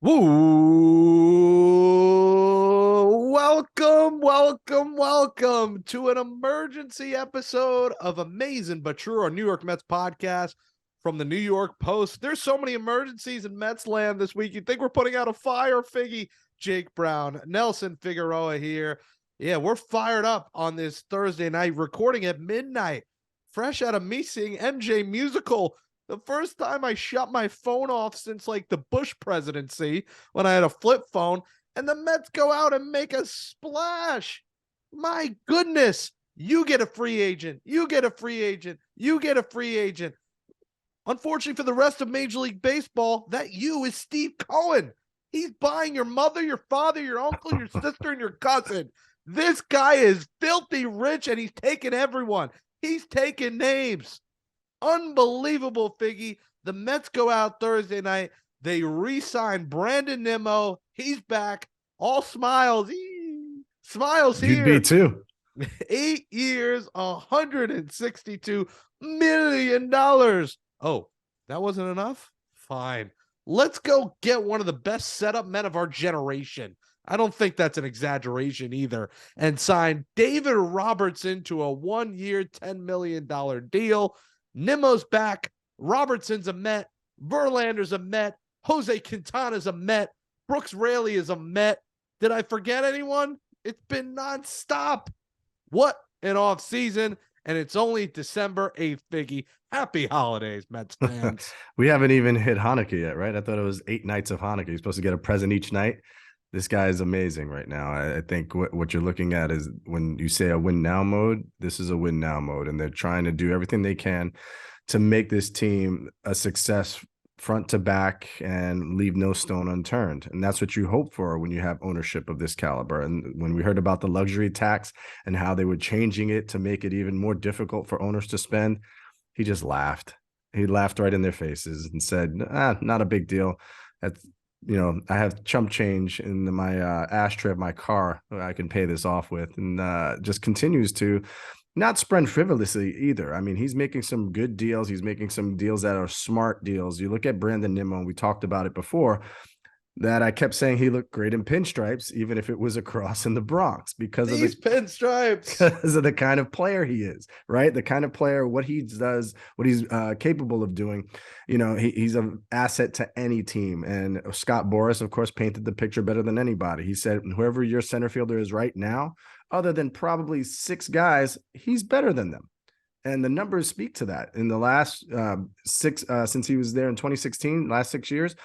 Woo! Welcome to an emergency episode of Amazin But True, our New York Mets podcast from the New York Post. There's so many emergencies in Mets land this week. You'd think we're putting out a fire, Figgy. Jake Brown, Nelson Figueroa here. Yeah, we're fired up on this Thursday night, recording at midnight, fresh out of me seeing MJ Musical. The first time I shut my phone off since like the Bush presidency when I had a flip phone, and the Mets go out and make a splash. My goodness, you get a free agent. You get a free agent. You get a free agent. Unfortunately for the rest of Major League Baseball, that you is Steve Cohen. He's buying your mother, your father, your uncle, your sister, and your cousin. This guy is filthy rich, and he's taking everyone. He's taking names. Unbelievable, Figgy. The Mets go out Thursday night. They re-sign Brandon Nimmo. He's back. All smiles. Smiles here. You'd be too. 8 years, $162 million. Oh, that wasn't enough? Fine. Let's go get one of the best setup men of our generation. I don't think that's an exaggeration either. And sign David Robertson to a 1-year, $10 million deal. Nimmo's back. Robertson's a Met. Verlander's a Met. Jose Quintana's a Met. Brooks Raley is a Met. Did I forget anyone? It's been nonstop. What an offseason. And it's only December 8th, Figgy. Happy holidays, Mets fans. We haven't even hit Hanukkah yet, right? I thought it was 8 nights of Hanukkah. You're supposed to get a present each night. This guy is amazing right now. I think what you're looking at is when you say a win now mode, this is a win now mode. And they're trying to do everything they can to make this team a success front to back and leave no stone unturned. And that's what you hope for when you have ownership of this caliber. And when we heard about the luxury tax and how they were changing it to make it even more difficult for owners to spend, he just laughed. He laughed right in their faces and said, not a big deal. That's, I have chump change in my ashtray of my car I can pay this off with, and just continues to not spend frivolously either. I mean, he's making some good deals. He's making some deals that are smart deals. You look at Brandon Nimmo, and we talked about it before, that I kept saying he looked great in pinstripes, even if it was across in the Bronx, because These of the pinstripes. Because of the kind of player he is, right? The kind of player, what he does, what he's capable of doing. He's an asset to any team. And Scott Boras, of course, painted the picture better than anybody. He said, whoever your center fielder is right now, other than probably 6 guys, he's better than them. And the numbers speak to that. In the last 6, since he was there in 2016, last 6 years,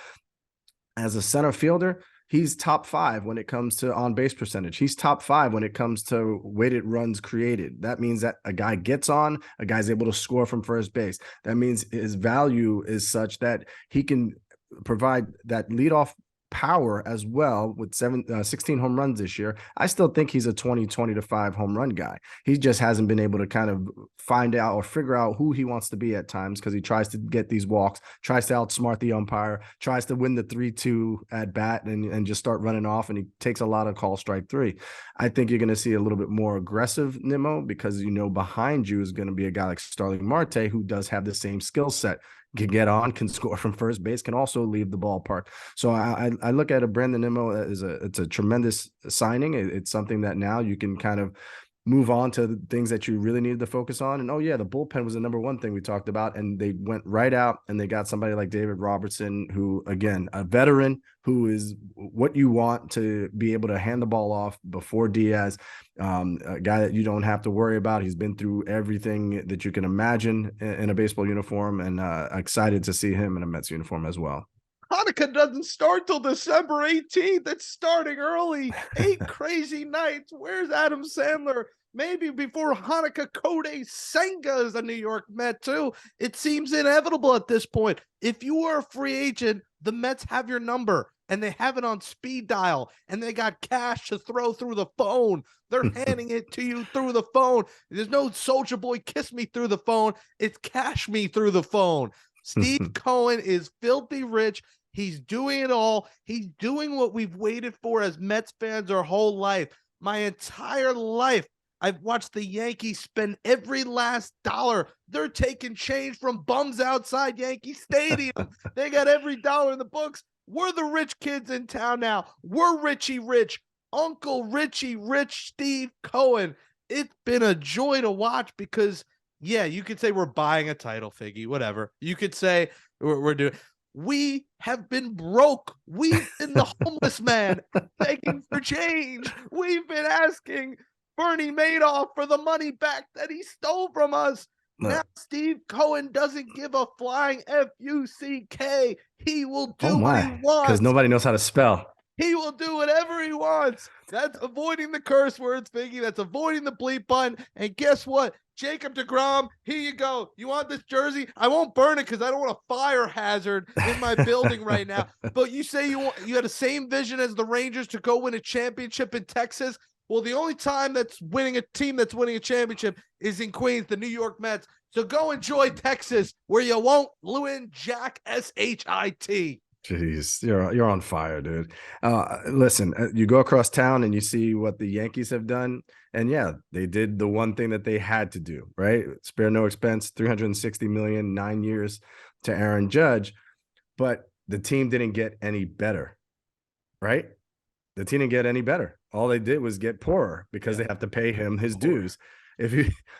as a center fielder, he's top 5 when it comes to on-base percentage. He's top 5 when it comes to weighted runs created. That means that a guy gets on, a guy's able to score from first base. That means his value is such that he can provide that leadoff power as well with 16 home runs this year. I still think he's a 20 to 5 home run guy. He just hasn't been able to kind of find out or figure out who he wants to be at times, because he tries to get these walks, tries to outsmart the umpire, tries to win the 3-2 at bat and just start running off, and he takes a lot of call strike 3. I think you're going to see a little bit more aggressive Nimmo, because behind you is going to be a guy like Starling Marte, who does have the same skill set. Can get on, can score from first base, can also leave the ballpark. So I look at a Brandon Nimmo as it's a tremendous signing. It's something that now you can kind of move on to the things that you really needed to focus on. And the bullpen was the number one thing we talked about, and they went right out and they got somebody like David Robertson, who, again, a veteran who is what you want to be able to hand the ball off before Diaz, a guy that you don't have to worry about. He's been through everything that you can imagine in a baseball uniform, and excited to see him in a Mets uniform as well. Hanukkah doesn't start till December 18th. It's starting early. 8 crazy nights. Where's Adam Sandler? Maybe before Hanukkah, Kodai Senga is a New York Met too. It seems inevitable at this point. If you are a free agent, the Mets have your number, and they have it on speed dial, and they got cash to throw through the phone. They're handing it to you through the phone. There's no Soldier Boy kiss me through the phone. It's cash me through the phone. Steve Cohen is filthy rich. He's doing it all. He's doing what we've waited for as Mets fans our whole life. My entire life, I've watched the Yankees spend every last dollar. They're taking change from bums outside Yankee Stadium. They got every dollar in the books. We're the rich kids in town now. We're Richie Rich, Uncle Richie Rich, Steve Cohen. It's been a joy to watch because, yeah, you could say we're buying a title, Figgy, whatever. You could say we're doing. We have been broke. We've been the homeless man begging for change. We've been asking Bernie Madoff for the money back that he stole from us. Now Steve Cohen doesn't give a flying F-U-C-K. He will do what he wants. Because nobody knows how to spell. He will do whatever he wants. That's avoiding the curse words, Figgy. That's avoiding the bleep button. And guess what? Jacob deGrom, here you go. You want this jersey? I won't burn it because I don't want a fire hazard in my building right now. But you say you had the same vision as the Rangers to go win a championship in Texas. Well, the only time that's winning a team that's winning a championship is in Queens, the New York Mets. So go enjoy Texas, where you won't win Jack S-H-I-T. Jeez, you're on fire, dude. Listen, you go across town and you see what the Yankees have done. And yeah, they did the one thing that they had to do, right? Spare no expense, $360 million, 9 years to Aaron Judge. But the team didn't get any better, right? The team didn't get any better. All they did was get poorer because they have to pay him his dues.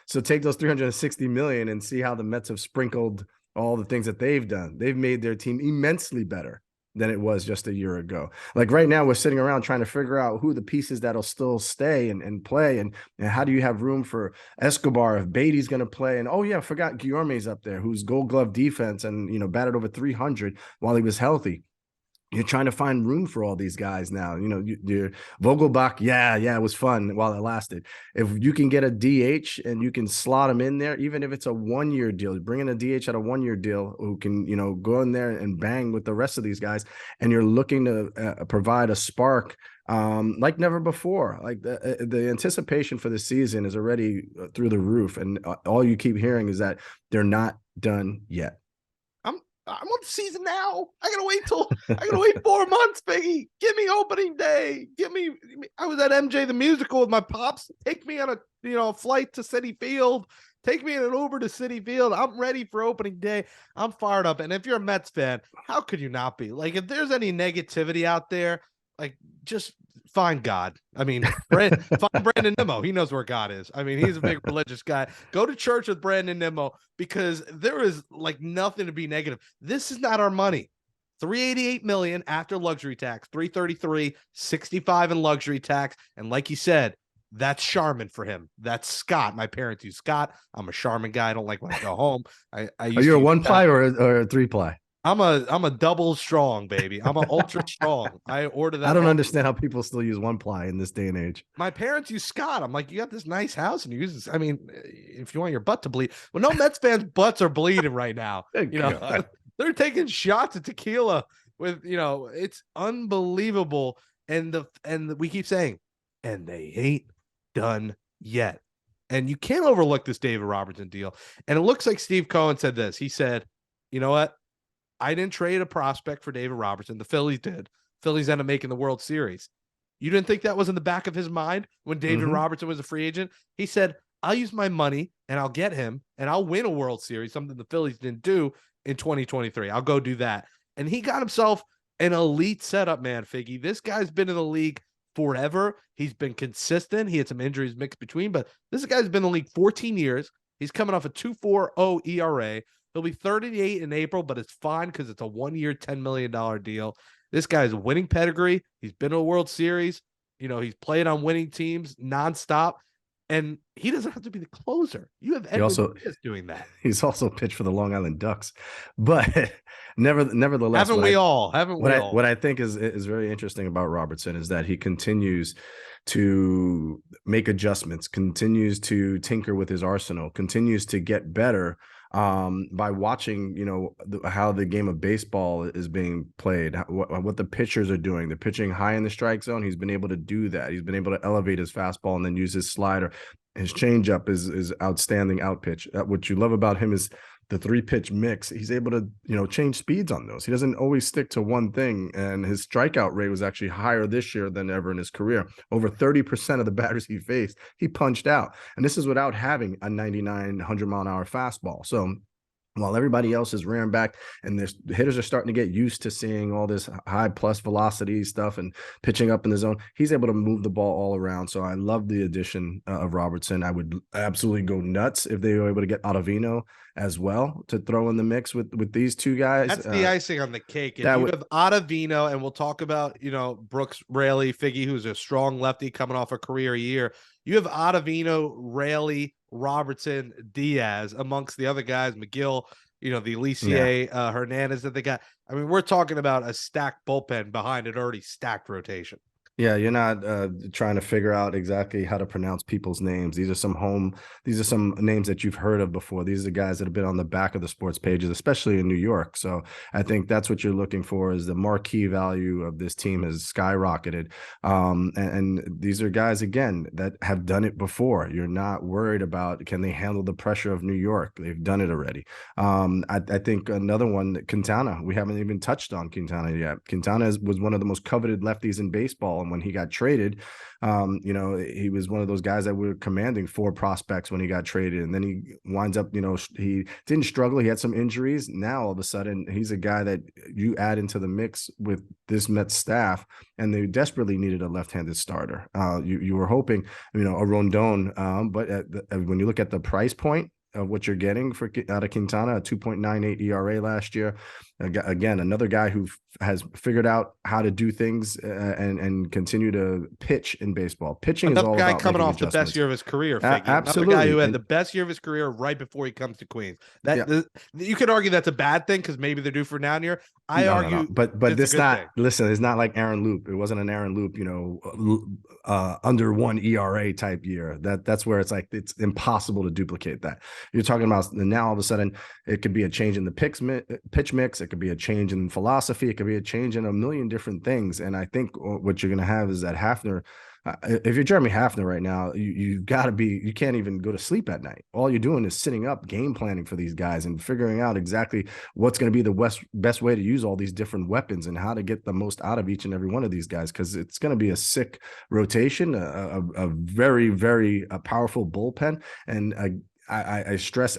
So take those $360 million and see how the Mets have sprinkled all the things that they've done. They've made their team immensely better than it was just a year ago. Like right now, we're sitting around trying to figure out who the pieces that'll still stay and play. And how do you have room for Escobar if Beatty's going to play? And, oh, yeah, I forgot Guillorme's up there, who's Gold Glove defense and, batted over 300 while he was healthy. You're trying to find room for all these guys now. Your Vogelbach, yeah, it was fun while it lasted. If you can get a DH and you can slot them in there, even if it's a 1-year deal, bring in a DH at a 1-year deal who can, go in there and bang with the rest of these guys, and you're looking to provide a spark like never before. Like the anticipation for the season is already through the roof, and all you keep hearing is that they're not done yet. I'm on the season now. I gotta wait 4 months, Biggie. Give me opening day. I was at MJ the Musical with my pops. Take me on a flight to Citi Field. Take me in an Uber to Citi Field. I'm ready for opening day. I'm fired up. And if you're a Mets fan, how could you not be? Like, if there's any negativity out there, like, just find God. I mean, find Brandon Nimmo. He knows where God is. I mean, he's a big religious guy. Go to church with Brandon Nimmo because there is like nothing to be negative. This is not our money. $388 million after luxury tax, $333, $65 in luxury tax. And like you said, that's Charmin for him. That's Scott. My parents use Scott. I'm a Charmin guy. I don't like when I go home. Are you a 1-ply or a 3-ply? I'm a double strong, baby. I'm an ultra strong. I order that. I don't understand how people still use 1-ply in this day and age. My parents use Scott. I'm like, you got this nice house and you use this. I mean, if you want your butt to bleed. Well, no Mets fans' butts are bleeding right now. They're taking shots of tequila with, it's unbelievable. And we keep saying, and they ain't done yet. And you can't overlook this David Robertson deal. And it looks like Steve Cohen said this. He said, you know what? I didn't trade a prospect for David Robertson. The Phillies did. Phillies ended up making the World Series. You didn't think that was in the back of his mind when David Robertson was a free agent? He said, I'll use my money and I'll get him and I'll win a World Series, something the Phillies didn't do in 2023. I'll go do that. And he got himself an elite setup, man, Figgy. This guy's been in the league forever. He's been consistent. He had some injuries mixed between, but this guy's been in the league 14 years. He's coming off a 2.40 ERA. He'll be 38 in April, but it's fine because it's a 1-year, $10 million deal. This guy's winning pedigree. He's been to a World Series. He's played on winning teams nonstop, and he doesn't have to be the closer. You have Edwin Diaz doing that. He's also pitched for the Long Island Ducks, but nevertheless, haven't we all? What I think is very interesting about Robertson is that he continues to make adjustments, continues to tinker with his arsenal, continues to get better by watching, how the game of baseball is being played, what the pitchers are doing. They're pitching high in the strike zone. He's been able to do that. He's been able to elevate his fastball and then use his slider. His changeup is outstanding out pitch. What you love about him is the 3-pitch mix. He's able to, change speeds on those. He doesn't always stick to one thing. And his strikeout rate was actually higher this year than ever in his career. Over 30% of the batters he faced, he punched out. And this is without having a 99, 100-mile-an-hour fastball. So while everybody else is rearing back, and the hitters are starting to get used to seeing all this high plus velocity stuff and pitching up in the zone, he's able to move the ball all around. So I love the addition of Robertson. I would absolutely go nuts if they were able to get Ottavino as well to throw in the mix with these two guys. That's the icing on the cake. If that you would- have Ottavino, and we'll talk about, Brooks Raley, Figgy, who's a strong lefty coming off a career year. You have Ottavino, Raley, Robertson, Diaz amongst the other guys, McGill, the Elisier, Hernandez that they got. I mean, we're talking about a stacked bullpen behind an already stacked rotation. Yeah, you're not trying to figure out exactly how to pronounce people's names. These are some names that you've heard of before. These are the guys that have been on the back of the sports pages, especially in New York. So I think that's what you're looking for, is the marquee value of this team has skyrocketed. And these are guys, again, that have done it before. You're not worried about, can they handle the pressure of New York? They've done it already. I think another one, Quintana, we haven't even touched on Quintana yet. Quintana was one of the most coveted lefties in baseball. When he got traded, he was one of those guys that were commanding 4 prospects when he got traded. And then he winds up, he didn't struggle. He had some injuries. Now, all of a sudden, he's a guy that you add into the mix with this Mets staff, and they desperately needed a left-handed starter. You were hoping, a Rondon, but when you look at the price point of what you're getting out of Quintana, a 2.98 ERA last year. Again, another guy who has figured out how to do things and continue to pitch in baseball. Pitching is all about guy coming off the best year of his career. Absolutely, another guy who had the best year of his career right before he comes to Queens. You could argue that's a bad thing because maybe they're due for down year. I argue, but this not thing. Listen. It's not like Aaron Loop. It wasn't an Aaron Loop, under 1 ERA type year. That's where it's like it's impossible to duplicate that. You're talking about now all of a sudden it could be a change in the pitch mix. It could be a change in philosophy. It could be a change in a million different things. And I think what you're going to have is that Hafner, if you're Jeremy Hafner right now, you can't even go to sleep at night. All you're doing is sitting up, game planning for these guys and figuring out exactly what's going to be the best way to use all these different weapons and how to get the most out of each and every one of these guys. Cause it's going to be a sick rotation, a very, very powerful bullpen. And I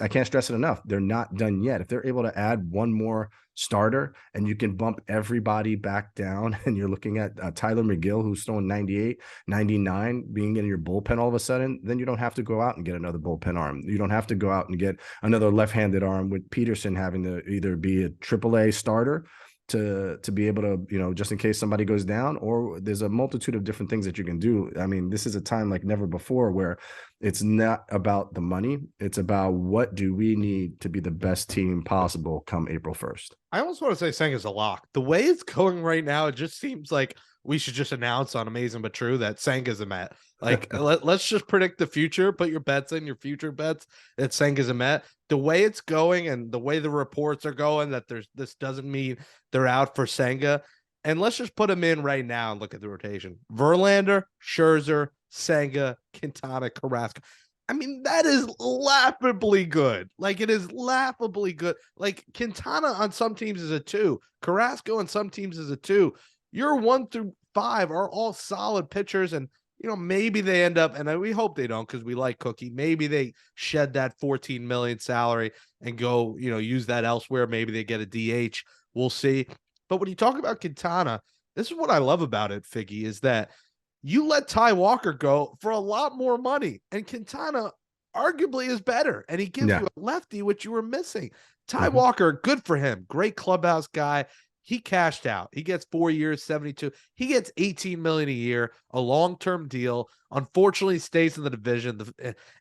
can't stress it enough. They're not done yet. If they're able to add one more starter and you can bump everybody back down, and you're looking at Tyler McGill, who's throwing 98, 99, being in your bullpen all of a sudden, then you don't have to go out and get another bullpen arm. You don't have to go out and get another left-handed arm with Peterson having to either be a AAA starter to be able to, just in case somebody goes down, or there's a multitude of different things that you can do. I mean, this is a time like never before where it's not about the money. It's about what do we need to be the best team possible come April 1st. I almost want to say Senga's a lock. The way it's going right now, it just seems like we should just announce on Amazin But True that Senga's a Met. Like, let's just predict the future. Put your bets in, your future bets, that Senga's a Met. The way it's going and the way the reports are going, that this doesn't mean they're out for Senga. And let's just put him in right now and look at the rotation. Verlander, Scherzer, Senga, Quintana, Carrasco. I mean, that is laughably good. Like, it is laughably good. Like, Quintana on some teams is a 2. Carrasco on some teams is a 2. Your 1 through 5 are all solid pitchers, and maybe they end up, and we hope they don't because we like Cookie. Maybe they shed that $14 million salary and go, use that elsewhere. Maybe they get a DH. We'll see. But when you talk about Quintana, this is what I love about it, Figgy, is that you let Ty Walker go for a lot more money, and Quintana arguably is better, and he gives you a lefty, which you were missing. Ty Walker, good for him. Great clubhouse guy. He cashed out. He gets 4 years, 72. He gets $18 million a year, a long-term deal. Unfortunately, stays in the division.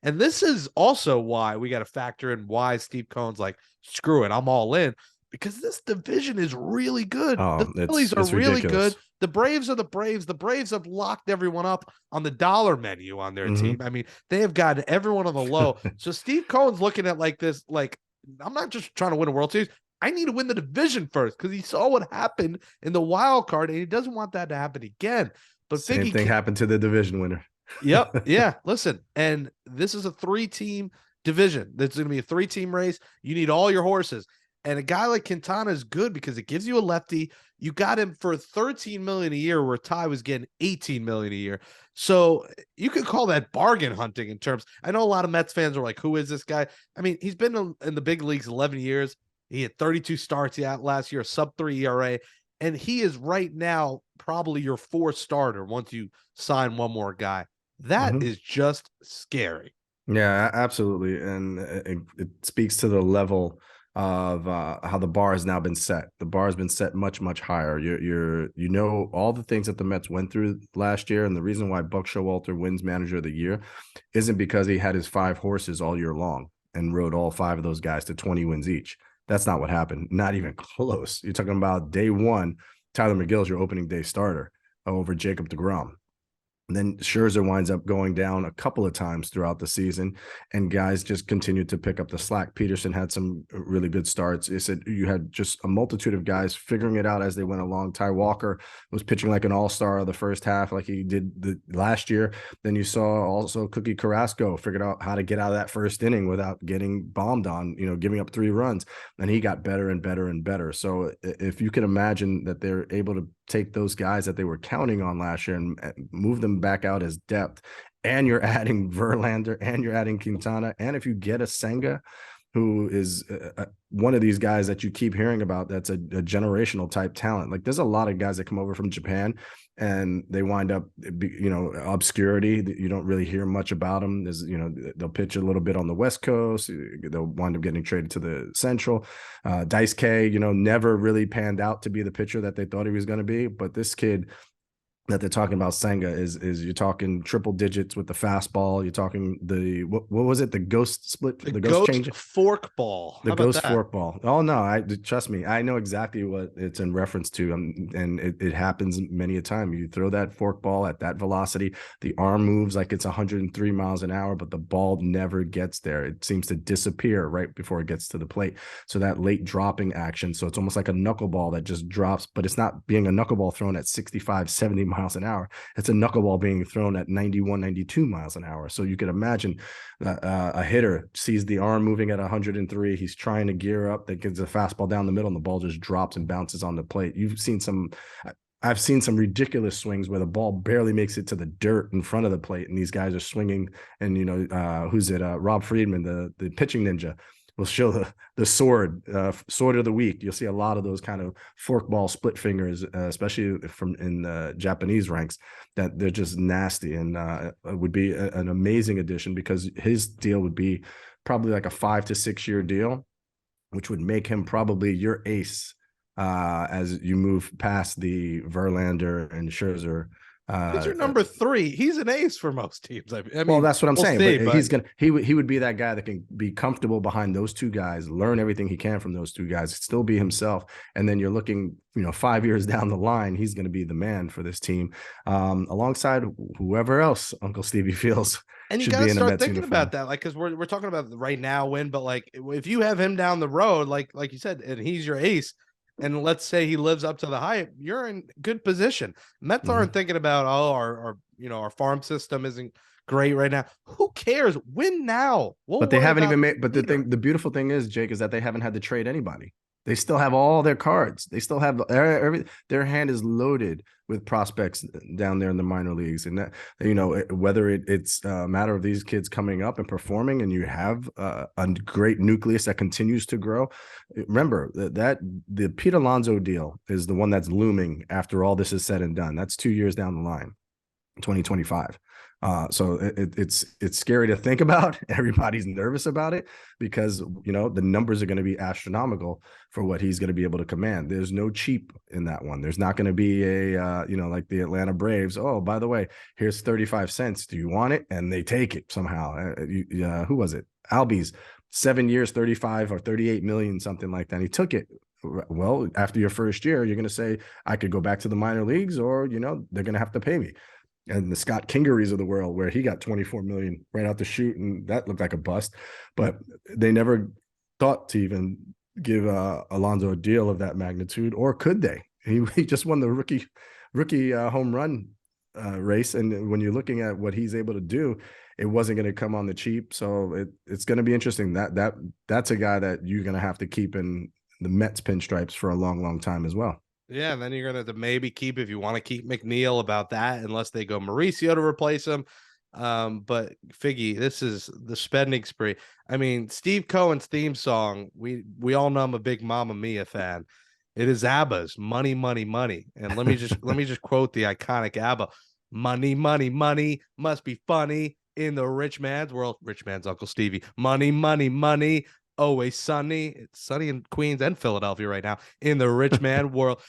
And this is also why we got to factor in why Steve Cohen's like, screw it, I'm all in. Because this division is really good. The Phillies are really good. The Braves are the Braves. The Braves have locked everyone up on the dollar menu on their team. I mean, they have gotten everyone on the low. So Steve Cohen's looking at like this, like, I'm not just trying to win a World Series. I need to win the division first because he saw what happened in the wild card, and he doesn't want that to happen again. But same thing happened to the division winner. Yep. Yeah. Listen, and this is a 3-team division. That's going to be a 3-team race. You need all your horses. And a guy like Quintana is good because it gives you a lefty. You got him for $13 million a year, where Ty was getting $18 million a year. So you could call that bargain hunting in terms. I know a lot of Mets fans are like, "Who is this guy?" I mean, he's been in the big leagues 11 years. He had 32 starts last year, sub-3 ERA, and he is right now probably your 4th starter once you sign one more guy. That Mhm. is just scary. Yeah, absolutely. And it speaks to the level of how the bar has now been set. The bar has been set much, much higher. You know, all the things that the Mets went through last year. And the reason why Buck Showalter wins manager of the year isn't because he had his 5 horses all year long and rode all 5 of those guys to 20 wins each. That's not what happened. Not even close. You're talking about day one, Tyler McGill's your opening day starter over Jacob deGrom. And then Scherzer winds up going down a couple of times throughout the season, and guys just continued to pick up the slack. Peterson had some really good starts. It said you had just a multitude of guys figuring it out as they went along. Ty Walker was pitching like an all-star the first half, like he did last year. Then you saw also Cookie Carrasco figured out how to get out of that first inning without getting bombed on, giving up 3 runs. And he got better and better and better. So if you can imagine that they're able to take those guys that they were counting on last year and move them back out as depth, and you're adding Verlander and you're adding Quintana, and if you get a Senga, who is one of these guys that you keep hearing about, that's a generational type talent. Like there's a lot of guys that come over from Japan and they wind up, obscurity. You don't really hear much about them. There's, they'll pitch a little bit on the West Coast. They'll wind up getting traded to the Central. Dice K, never really panned out to be the pitcher that they thought he was going to be. But this kid that they're talking about, Senga, is you're talking triple digits with the fastball. You're talking what was it? The ghost split, The the ghost ghost change, fork ball. the How about ghost that? fork ball. Oh no, I trust me. I know exactly what it's in reference to, and it happens many a time. You throw that fork ball at that velocity, the arm moves like it's 103 miles an hour, but the ball never gets there. It seems to disappear right before it gets to the plate. So that late dropping action. So it's almost like a knuckleball that just drops, but it's not being a knuckleball thrown at 65, 70 miles an hour. It's a knuckleball being thrown at 91, 92 miles an hour. So you could imagine a hitter sees the arm moving at 103. He's trying to gear up. That gets a fastball down the middle, and the ball just drops and bounces on the plate. I've seen some ridiculous swings where the ball barely makes it to the dirt in front of the plate, and these guys are swinging. And who's it? Rob Friedman, the pitching ninja, will show the sword of the week. You'll see a lot of those kind of forkball split fingers, especially from in the Japanese ranks, that they're just nasty, and would be an amazing addition, because his deal would be probably like a 5 to 6 year deal, which would make him probably your ace as you move past the Verlander and Scherzer. He's your number 3. He's an ace for most teams. I Well, mean, that's what I'm we'll saying. see, But he would be that guy that can be comfortable behind those 2 guys, learn everything he can from those 2 guys, still be himself. And then you're looking, 5 years down the line, he's going to be the man for this team, alongside whoever else Uncle Stevie feels and you should got be to in the start Mets thinking uniform. about that, like, because we're talking about the right now win, but like if you have him down the road, like you said, and he's your ace, and let's say he lives up to the hype, you're in good position. Mets aren't thinking about, oh, our farm system isn't great right now. Who cares? Win now. We'll But they worry haven't about even made. But later. the beautiful thing is, Jake, is that they haven't had to trade anybody. They still have all their cards. They still have every. Their hand is loaded with prospects down there in the minor leagues, and that whether it's a matter of these kids coming up and performing, and you have a great nucleus that continues to grow. Remember that the Pete Alonso deal is the one that's looming after all this is said and done. That's 2 years down the line, 2025. So it's scary to think about. Everybody's nervous about it because the numbers are going to be astronomical for what he's going to be able to command. There's no cheap in that one. There's not going to be a like the Atlanta Braves. Oh, by the way, here's 35 cents. Do you want it? And they take it somehow. Who was it? Albies, 7 years, 35 or 38 million, something like that. And he took it. Well, after your first year, you're going to say, I could go back to the minor leagues, or they're going to have to pay me. And the Scott Kingerys of the world, where he got 24 million right out the chute, and that looked like a bust. But they never thought to even give Alonso a deal of that magnitude, or could they? He just won the rookie home run race, and when you're looking at what he's able to do, it wasn't going to come on the cheap. So it's going to be interesting. That's a guy that you're going to have to keep in the Mets pinstripes for a long, long time as well. Yeah, and then you're gonna have to maybe keep, if you want to keep McNeil, about that, unless they go Mauricio to replace him. But Figgy, this is the spending spree. I mean, Steve Cohen's theme song, we all know I'm a big Mamma Mia fan. It is ABBA's Money, Money, Money. And let me just quote the iconic ABBA. Money, money, money must be funny in the rich man's world. Rich man's Uncle Stevie. Money, money, money. Always sunny. It's sunny in Queens and Philadelphia right now. In the rich man world.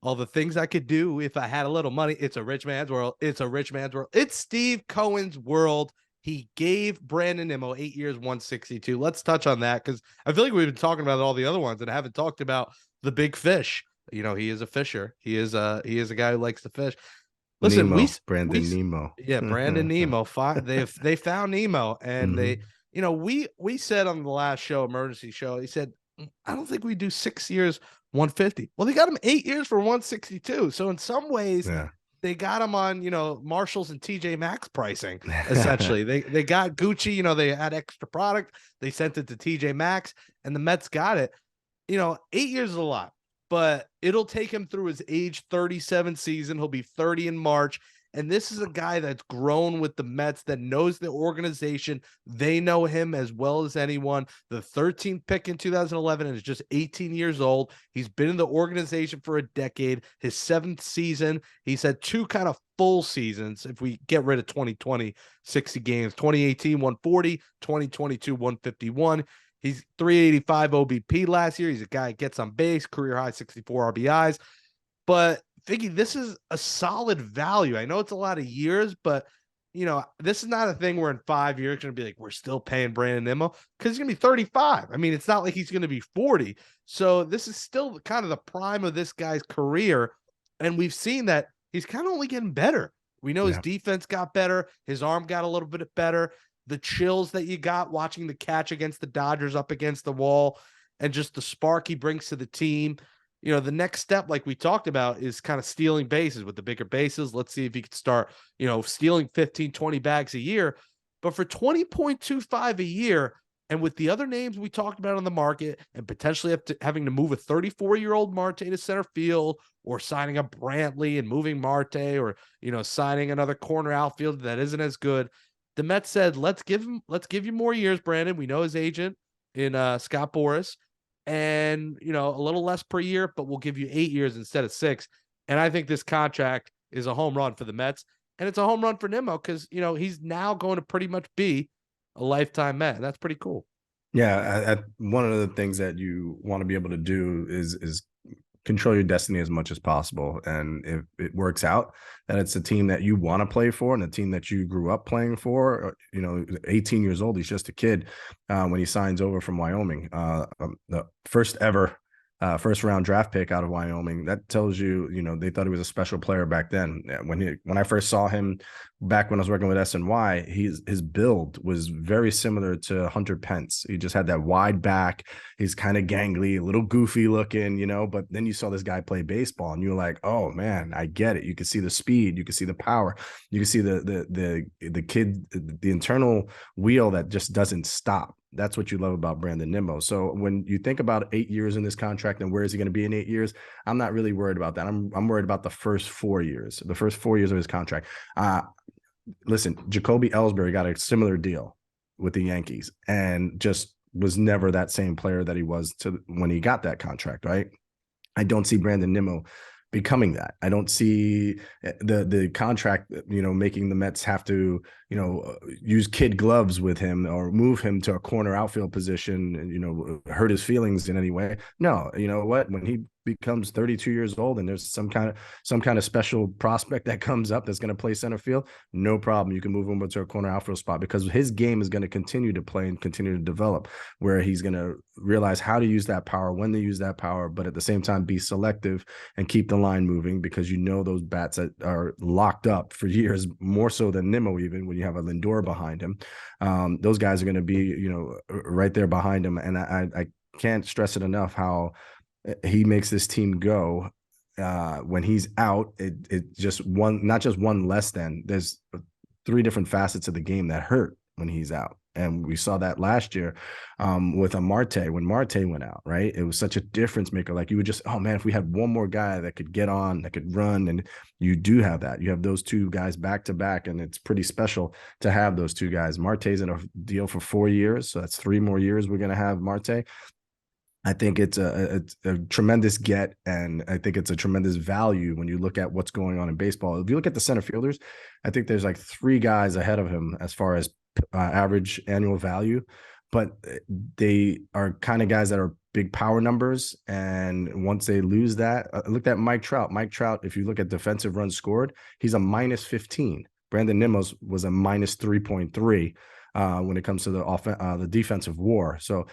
All the things I could do if I had a little money. It's a rich man's world. It's a rich man's world. It's Steve Cohen's world. He gave Brandon Nimmo 8 years, 162. Let's touch on that, because I feel like we've been talking about all the other ones and haven't talked about the big fish. You know, he is a fisher. He is a guy who likes to fish. Listen, Nemo, Brandon Nimmo. yeah, Brandon Nimmo. They found Nemo, and they, we said on the last show, emergency show, he said, I don't think we do 6 years, 150. Well, they got him 8 years for 162. So in some ways, they got him on, Marshalls and TJ Maxx pricing. Essentially, they got Gucci. They had extra product. They sent it to TJ Maxx, and the Mets got it. 8 years is a lot, but it'll take him through his age 37 season. He'll be 30 in March. And this is a guy that's grown with the Mets, that knows the organization. They know him as well as anyone. The 13th pick in 2011 and is just 18 years old. He's been in the organization for a decade. His 7th season, he's had 2 kind of full seasons. If we get rid of 2020, 60 games, 2018, 140, 2022, 151. He's 385 OBP last year. He's a guy that gets on base, career high 64 RBIs. But Figgy, this is a solid value. I know it's a lot of years, but this is not a thing where in 5 years it's going to be like, we're still paying Brandon Nimmo, because he's going to be 35. I mean, it's not like he's going to be 40. So this is still kind of the prime of this guy's career. And we've seen that he's kind of only getting better. We know his defense got better. His arm got a little bit better. The chills that you got watching the catch against the Dodgers up against the wall, and just the spark he brings to the team. The next step, like we talked about, is kind of stealing bases with the bigger bases. Let's see if he could start, stealing 15, 20 bags a year. But for 20.25 a year, and with the other names we talked about on the market, and potentially having to move a 34-year-old Marte to center field, or signing a Brantley and moving Marte, or, signing another corner outfielder that isn't as good, the Mets said, let's give you more years, Brandon. We know his agent in Scott Boras. And, a little less per year, but we'll give you 8 years instead of 6. And I think this contract is a home run for the Mets. And it's a home run for Nimmo, because, he's now going to pretty much be a lifetime Met. And that's pretty cool. Yeah. One of the things that you want to be able to do is control your destiny as much as possible. And if it works out that it's a team that you want to play for, and a team that you grew up playing for, 18 years old, he's just a kid when he signs over from Wyoming, the first ever first round draft pick out of Wyoming. That tells you, they thought he was a special player back then. When I first saw him back when I was working with SNY, his build was very similar to Hunter Pence. He just had that wide back. He's kind of gangly, a little goofy looking, but then you saw this guy play baseball and you were like, oh man, I get it. You could see the speed, you could see the power, you could see the kid, the internal wheel that just doesn't stop. That's what you love about Brandon Nimmo. So when you think about 8 years in this contract and where is he going to be in 8 years, I'm not really worried about that. I'm worried about the first 4 years, of his contract. Listen, Jacoby Ellsbury got a similar deal with the Yankees and just was never that same player that he was to when he got that contract, right? I don't see Brandon Nimmo becoming that. I don't see the contract, making the Mets have to, use kid gloves with him or move him to a corner outfield position and, hurt his feelings in any way. No, you know what? When he becomes 32 years old and there's some kind of special prospect that comes up that's going to play center field, no problem. You can move him to a corner outfield spot, because his game is going to continue to play and continue to develop, where he's going to realize how to use that power, when to use that power, but at the same time be selective and keep the line moving, because those bats that are locked up for years, more so than Nimmo, even when you have a Lindor behind him, those guys are going to be right there behind him. And I can't stress it enough how he makes this team go. When he's out, it just not just one less than. There's 3 different facets of the game that hurt when he's out. And we saw that last year with a Marte, when Marte went out, right? It was such a difference maker. Like you would just, oh man, if we had one more guy that could get on, that could run, and you do have that. You have those two guys back to back, and it's pretty special to have those two guys. Marte's in a deal for 4 years, so that's 3 more years we're going to have Marte. I think it's a tremendous get, and I think it's a tremendous value when you look at what's going on in baseball. If you look at the center fielders, I think there's like 3 guys ahead of him as far as average annual value, but they are kind of guys that are big power numbers. And once they lose that, look at Mike Trout. Mike Trout, if you look at defensive runs scored, he's a -15. Brandon Nimmo was a -3.3. When it comes to the defensive WAR. So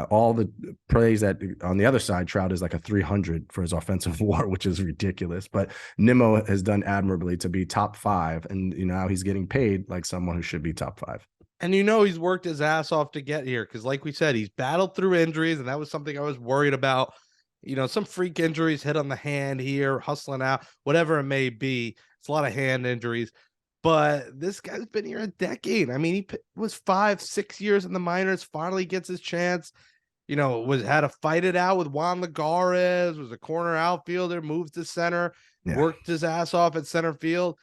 all the praise that on the other side, Trout is like a 300 for his offensive WAR, which is ridiculous. But Nimmo has done admirably to be top 5, and now he's getting paid like someone who should be top 5. And he's worked his ass off to get here because, like we said, he's battled through injuries, and that was something I was worried about. Some freak injuries, hit on the hand here, hustling out, whatever it may be. It's a lot of hand injuries. But this guy's been here a decade. I mean, he was 5-6 years in the minors, finally gets his chance. Had to fight it out with Juan Lagares, was a corner outfielder, moved to center, worked his ass off at center field.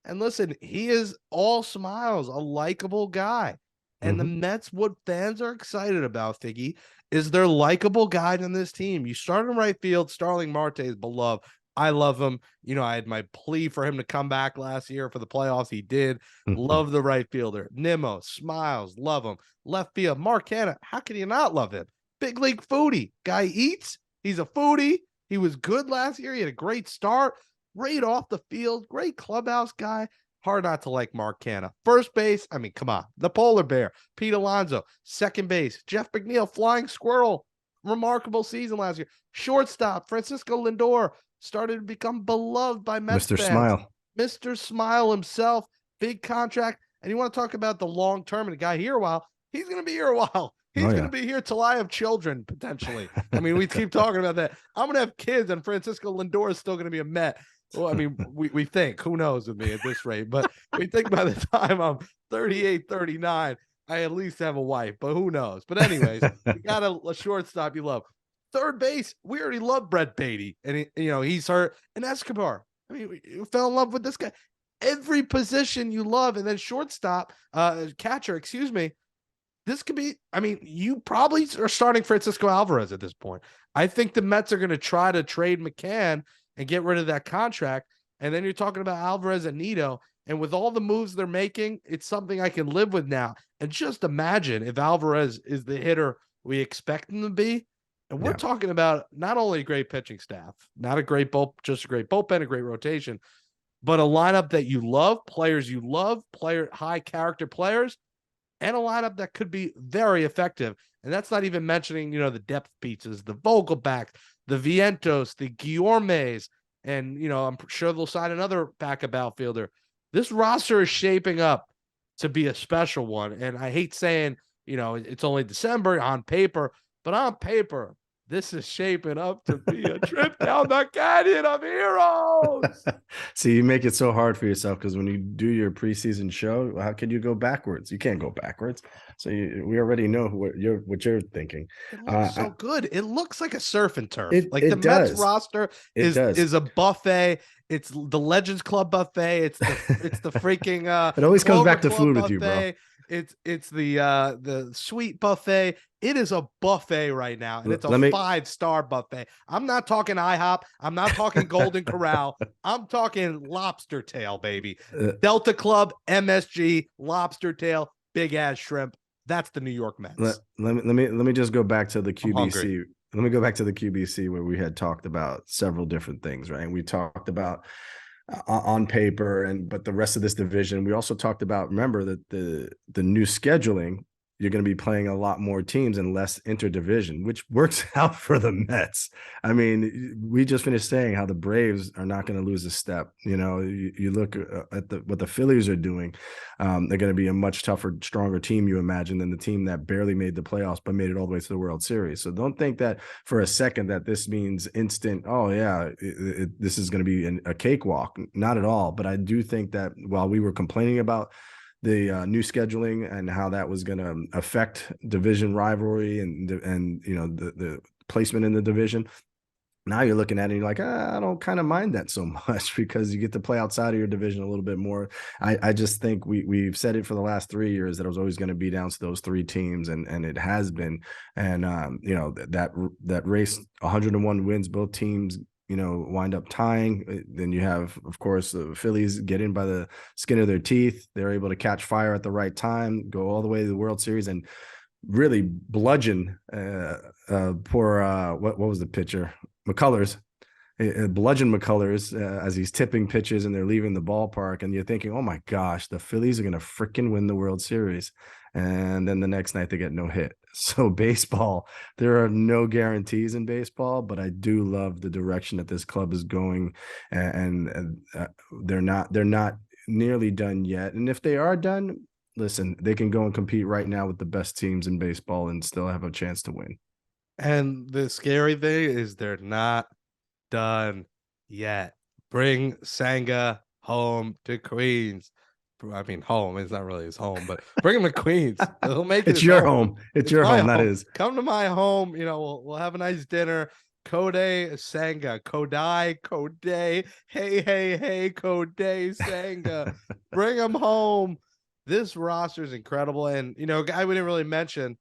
And listen, he is all smiles, a likable guy. And the Mets, what fans are excited about, Figgy, is their likable guy in this team. You start in right field, Starling Marte is beloved. I love him. I had my plea for him to come back last year for the playoffs. He did. Love the right fielder. Nimmo, smiles, love him. Left field, Mark Hanna. How can you not love him? Big league foodie. Guy eats. He's a foodie. He was good last year. He had a great start. Great off the field. Great clubhouse guy. Hard not to like Mark Hanna. First base, I mean, come on. The polar bear. Pete Alonso. Second base, Jeff McNeil, flying squirrel. Remarkable season last year. Shortstop, Francisco Lindor. Started to become beloved by Mets Mr. fans. Smile. Mr. Smile himself, big contract. And you want to talk about the long term and the guy here a while, he's going to be here a while. He's going to be here till I have children, potentially. I mean, we keep talking about that. I'm going to have kids, and Francisco Lindor is still going to be a Met. Well, I mean, we think. Who knows with me at this rate? But we think by the time I'm 38, 39, I at least have a wife. But who knows? But anyways, you got a shortstop you love. Third base, we already love Brett Beatty, and he's hurt. And Escobar, I mean, we fell in love with this guy. Every position you love, and then shortstop, catcher, excuse me. This could be. I mean, you probably are starting Francisco Alvarez at this point. I think the Mets are going to try to trade McCann and get rid of that contract, and then you're talking about Alvarez and Nido. And with all the moves they're making, it's something I can live with now. And just imagine if Alvarez is the hitter we expect him to be. And we're talking about not only a great pitching staff, not a great just a great bullpen, a great rotation, but a lineup that you love, players you love, high character players, and a lineup that could be very effective. And that's not even mentioning, the depth pieces, the Vogelbacks, the Vientos, the Guillormes, and, I'm sure they'll sign another backup outfielder. This roster is shaping up to be a special one. And I hate saying, it's only December on paper, but on paper, this is shaping up to be a trip down the canyon of heroes. See, you make it so hard for yourself because when you do your preseason show, how can you go backwards? You can't go backwards. So we already know what you're thinking. It looks so good. It looks like a surf and turf. The Mets roster is a buffet. It's the Legends Club buffet. It's the freaking it always comes back to Club food buffet. with you, bro. It's the sweet buffet. It is a buffet right now, and it's a 5-star buffet. I'm not talking IHOP. I'm not talking Golden Corral. I'm talking lobster tail, baby. Delta Club, MSG, lobster tail, big ass shrimp. That's the New York Mets. Let me just go back to the QBC. Let me go back to the QBC where we had talked about several different things, right? We talked about on paper, but the rest of this division, we also talked about, remember that the new scheduling, you're going to be playing a lot more teams and less interdivision, which works out for the Mets. I mean, we just finished saying how the Braves are not going to lose a step. You look at what the Phillies are doing. They're going to be a much tougher, stronger team, you imagine, than the team that barely made the playoffs but made it all the way to the World Series. So don't think that for a second that this means instant, oh yeah, this is going to be a cakewalk. Not at all. But I do think that while we were complaining about the new scheduling and how that was going to affect division rivalry and the placement in the division. Now you're looking at it and you're like, I don't kind of mind that so much because you get to play outside of your division a little bit more. I just think we've said it for the last 3 years that it was always going to be down to those 3 teams, and it has been. And that race, 101 wins, both teams wind up tying. Then you have, of course, the Phillies get in by the skin of their teeth. They're able to catch fire at the right time, go all the way to the World Series, and really bludgeon poor what was the pitcher? McCullers, bludgeon McCullers as he's tipping pitches and they're leaving the ballpark, and you're thinking, oh my gosh, the Phillies are going to freaking win the World Series. And then the next night they get no hit. So baseball, there are no guarantees in baseball, but I do love the direction that this club is going, and they're not nearly done yet. And if they are done, listen, they can go and compete right now with the best teams in baseball and still have a chance to win. And the scary thing is they're not done yet. Bring Senga home to Queens. I mean, home is not really his home, but bring him to Queens. He'll make it's your home. It's your home. That is. Come to my home. We'll have a nice dinner. Kodai, Senga, Kodai, hey, Kodai, Senga. Bring him home. This roster is incredible. And, guy we didn't really mention,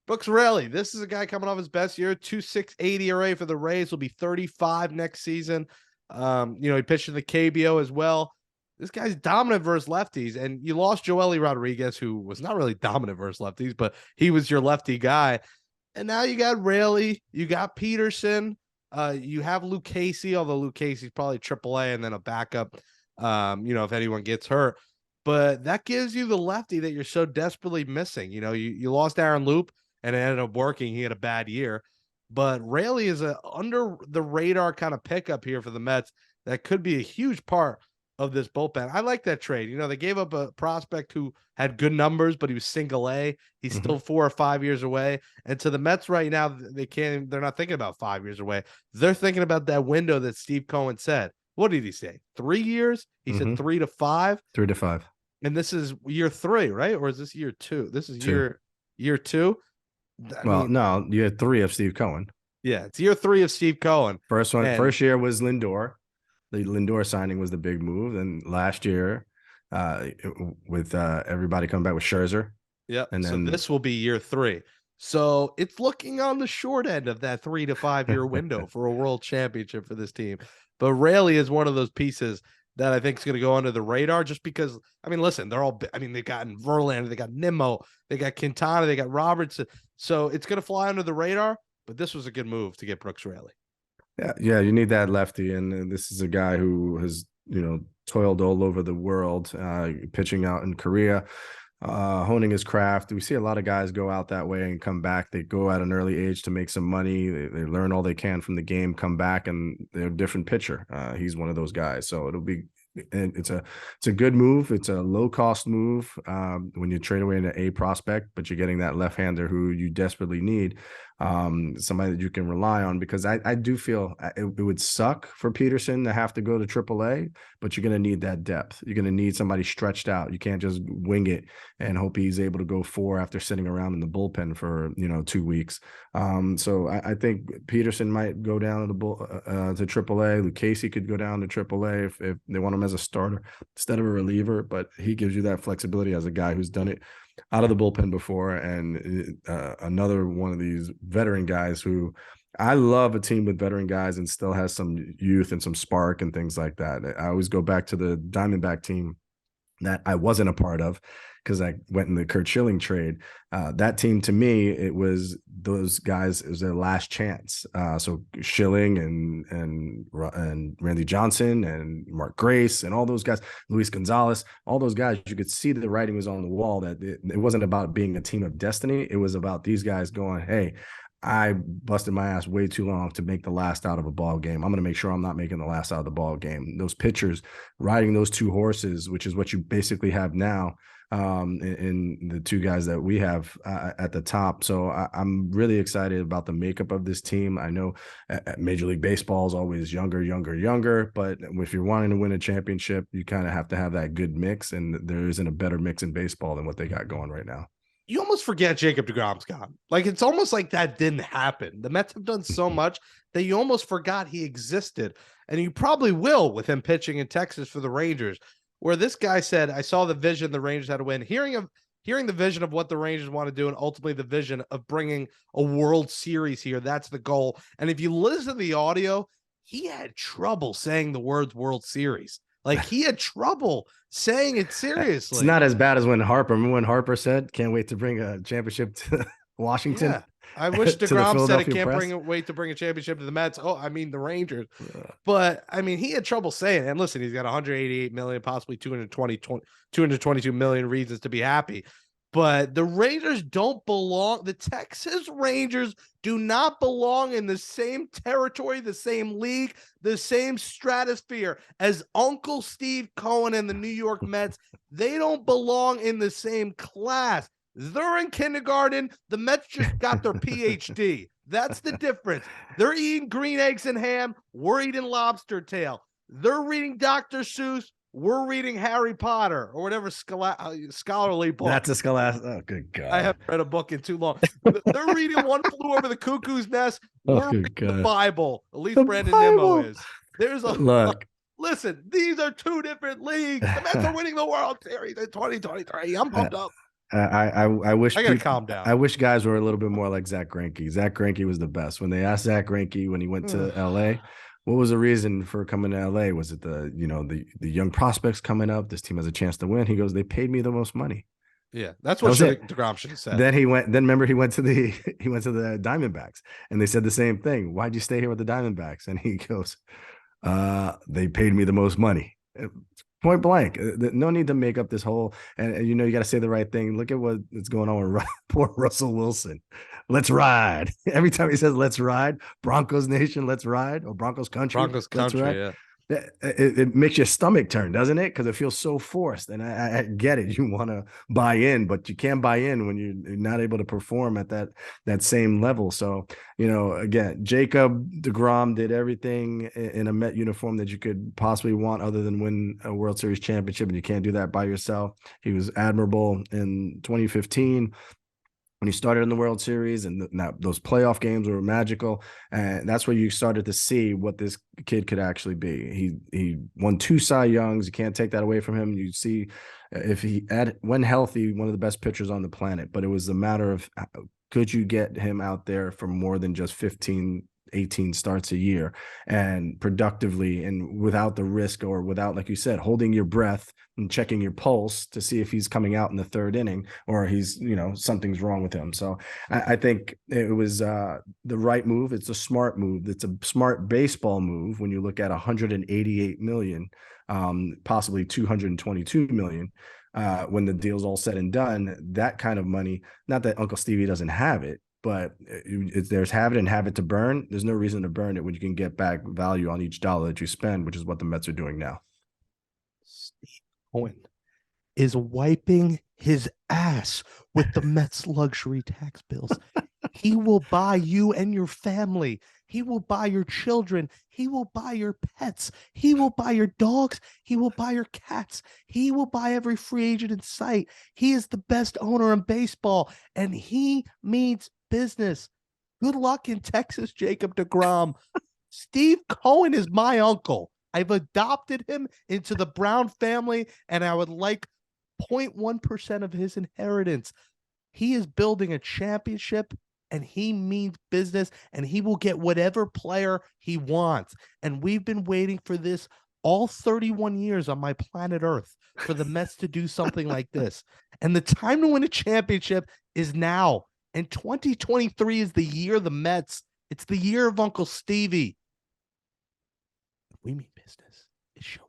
Brooks Raley. This is a guy coming off his best year, 2.68 ERA for the Rays. Will be 35 next season. He pitched in the KBO as well. This guy's dominant versus lefties, and you lost Joely Rodriguez, who was not really dominant versus lefties, but he was your lefty guy. And now you got Raley, you got Peterson, you have Luke Casey, although Luke Casey's probably AAA and then a backup, if anyone gets hurt. But that gives you the lefty that you're so desperately missing. You lost Aaron Loop, and it ended up working. He had a bad year. But Raley is a under the radar kind of pickup here for the Mets that could be a huge part of this bullpen. I like that trade. They gave up a prospect who had good numbers, but he was single A. He's still 4 or 5 years away. And to the Mets right now, they're not thinking about 5 years away. They're thinking about that window that Steve Cohen said. What did he say? 3 years? He said 3 to 5. 3 to 5. And this is year 3, right? Or is this year 2? This is year 2. No, year 3 of Steve Cohen. Yeah, it's year 3 of Steve Cohen. First year was Lindor. The Lindor signing was the big move. And last year, with everybody coming back with Scherzer. Yep. And then this will be year 3. So it's looking on the short end of that 3 to 5 year window for a world championship for this team. But Raley is one of those pieces that I think is going to go under the radar just because, listen, they got Verlander, they got Nimmo, they got Quintana, they got Robertson. So it's going to fly under the radar, but this was a good move to get Brooks Raley. Yeah, you need that lefty, and this is a guy who has, toiled all over the world, pitching out in Korea, honing his craft. We see a lot of guys go out that way and come back. They go at an early age to make some money. They learn all they can from the game, come back, and they're a different pitcher. He's one of those guys. So it's a good move. It's a low cost move when you trade away an A prospect, but you're getting that left-hander who you desperately need. Somebody that you can rely on, because I do feel it would suck for Peterson to have to go to AAA, but you're going to need that depth. You're going to need somebody stretched out. You can't just wing it and hope he's able to go 4 after sitting around in the bullpen for 2 weeks. So I think Peterson might go down to AAA. Luke Casey could go down to AAA if they want him as a starter instead of a reliever, but he gives you that flexibility as a guy who's done it out of the bullpen before, and another one of these veteran guys who I love a team with veteran guys and still has some youth and some spark and things like that. I always go back to the Diamondback team that I wasn't a part of because I went in the Kurt Schilling trade. That team, to me, it was those guys, it was their last chance. So Schilling and Randy Johnson and Mark Grace and all those guys, Luis Gonzalez, all those guys, you could see the writing was on the wall that it wasn't about being a team of destiny. It was about these guys going, hey, I busted my ass way too long to make the last out of a ball game. I'm going to make sure I'm not making the last out of the ball game. Those pitchers riding those 2 horses, which is what you basically have now in the two guys that we have at the top. So I'm really excited about the makeup of this team. I know Major League Baseball is always younger, but if you're wanting to win a championship, you kind of have to have that good mix, and there isn't a better mix in baseball than what they got going right now. You almost forget Jacob deGrom's gone. Like, it's almost like that didn't happen. The Mets have done so much that you almost forgot he existed. And you probably will with him pitching in Texas for the Rangers, where this guy said, I saw the vision the Rangers had to win. Hearing the vision of what the Rangers want to do, and ultimately the vision of bringing a World Series here, that's the goal. And if you listen to the audio, he had trouble saying the words World Series. Like, he had trouble saying it seriously. It's not as bad as when Harper said, can't wait to bring a championship to Washington. Yeah. I wish deGrom said it can't wait to bring a championship to the Mets. Oh, I mean the Rangers. But I mean, he had trouble saying it. And listen, he's got 188 million, possibly 222 million reasons to be happy. But the Rangers don't belong. The Texas Rangers do not belong in the same territory, the same league, the same stratosphere as Uncle Steve Cohen and the New York Mets. They don't belong in the same class. They're in kindergarten. The Mets just got their PhD. That's the difference. They're eating green eggs and ham. We're eating lobster tail. They're reading Dr. Seuss. We're reading Harry Potter or whatever scholarly book. That's a scholastic. Oh, good God. I haven't read a book in too long. They're reading One Flew Over the Cuckoo's Nest. We're reading the Bible. At least Brandon Nimmo is. There's a look. Listen, these are two different leagues. The Mets are winning the World Series in 2023. I'm pumped up. I wish I gotta calm down. I wish guys were a little bit more like Zach Greinke. Zach Greinke was the best. When they asked Zach Greinke when he went to LA, what was the reason for coming to LA? Was it the young prospects coming up? This team has a chance to win. He goes, they paid me the most money. Yeah, that's what deGrom should have said. Then he went. Then remember, he went to the Diamondbacks, and they said the same thing. Why'd you stay here with the Diamondbacks? And he goes, they paid me the most money. Point blank. No need to make up this whole, and you got to say the right thing. Look at what's going on with poor Russell Wilson. Let's ride. Every time he says let's ride, Broncos Nation, let's ride, or Broncos Country. Broncos Country, yeah. It makes your stomach turn, doesn't it? Because it feels so forced. And I get it. You want to buy in, but you can't buy in when you're not able to perform at that same level. So, again, Jacob deGrom did everything in a Met uniform that you could possibly want other than win a World Series championship. And you can't do that by yourself. He was admirable in 2015. When he started in the World Series, and those playoff games were magical, and that's where you started to see what this kid could actually be. He won 2 Cy Youngs. You can't take that away from him. You see, if when healthy, one of the best pitchers on the planet. But it was a matter of could you get him out there for more than just 15, 18 starts a year and productively and without the risk, or without, like you said, holding your breath and checking your pulse to see if he's coming out in the 3rd inning or he's, something's wrong with him. So I think it was the right move. It's a smart move. It's a smart baseball move when you look at 188 million, possibly 222 million. When the deal's all said and done, that kind of money, not that Uncle Stevie doesn't have it, but there's have it and have it to burn. There's no reason to burn it when you can get back value on each dollar that you spend, which is what the Mets are doing now. Steve Cohen is wiping his ass with the Mets luxury tax bills. He will buy you and your family. He will buy your children. He will buy your pets. He will buy your dogs. He will buy your cats. He will buy every free agent in sight. He is the best owner in baseball, and he means business. Good luck in Texas, Jacob deGrom. Steve Cohen is my uncle. I've adopted him into the Brown family, and I would like 0.1% of his inheritance. He is building a championship, and he means business, and he will get whatever player he wants. And we've been waiting for this all 31 years on my planet Earth for the Mets to do something like this. And the time to win a championship is now. And 2023 is the year of the Mets. It's the year of Uncle Stevie. We mean business. It's show